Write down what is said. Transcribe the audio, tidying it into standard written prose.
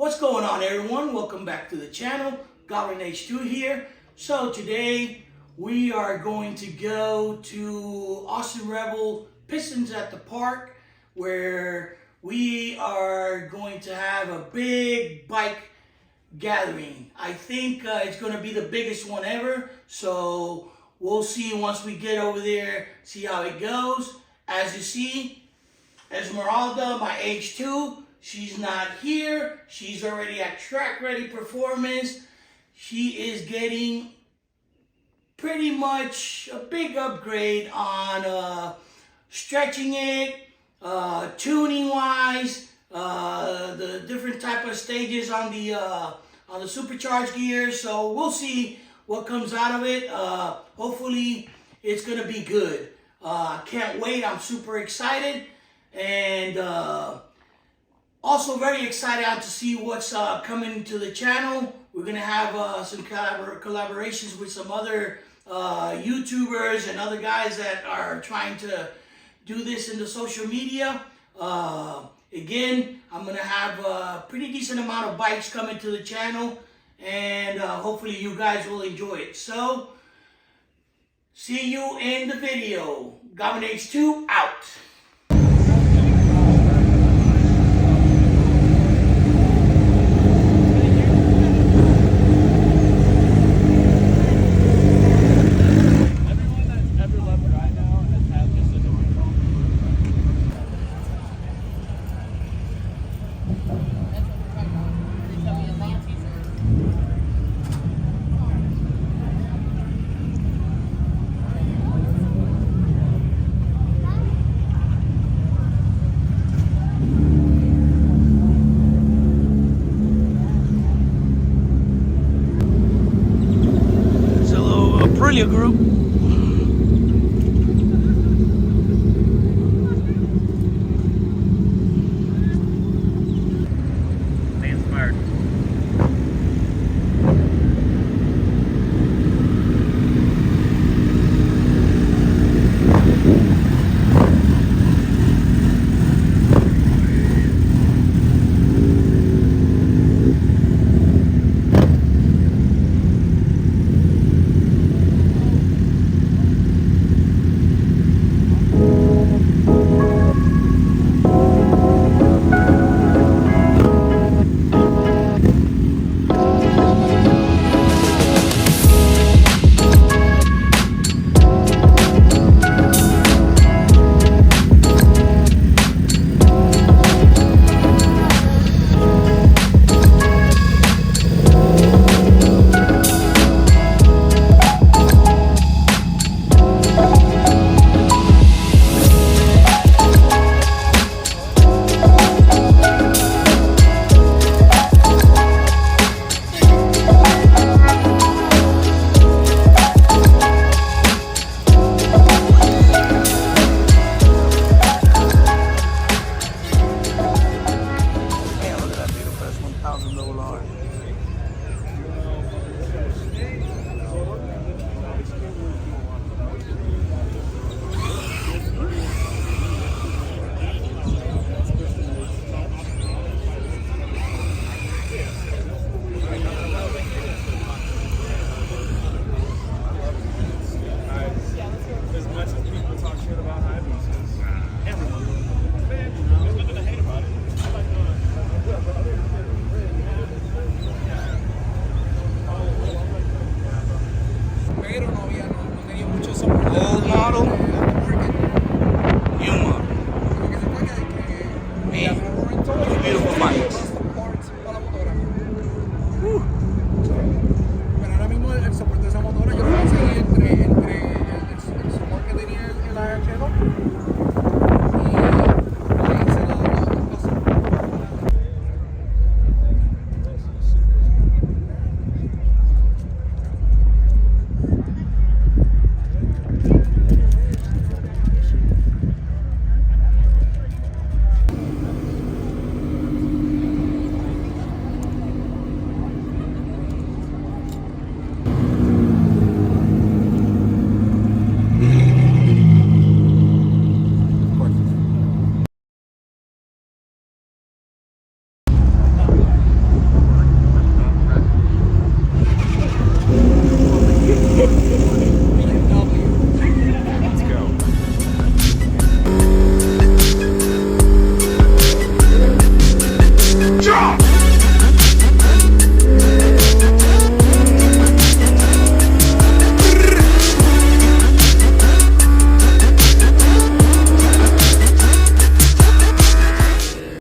What's going on, everyone? Welcome back to the channel. Goblin H2 here. So today we are going to go to Austin Rebel Pistons at the park, where we are going to have a big bike gathering. I think it's going to be the biggest one ever. So we'll see once we get over there, see how it goes. As you see, Esmeralda, my H2, she's not here. She's already at track ready performance. She is getting pretty much a big upgrade on stretching it, tuning wise, the different type of stages on the supercharged gear. So we'll see what comes out of it. Hopefully it's gonna be good. Can't wait. I'm super excited, and also very excited to see what's coming to the channel. We're gonna have some collaborations with some other YouTubers and other guys that are trying to do this in the social media. Again, I'm gonna have a pretty decent amount of bikes coming to the channel, and hopefully you guys will enjoy it. So, see you in the video. Goblin H2 out. Group. Staying smart. Old model, new model. Man, two beautiful bikes.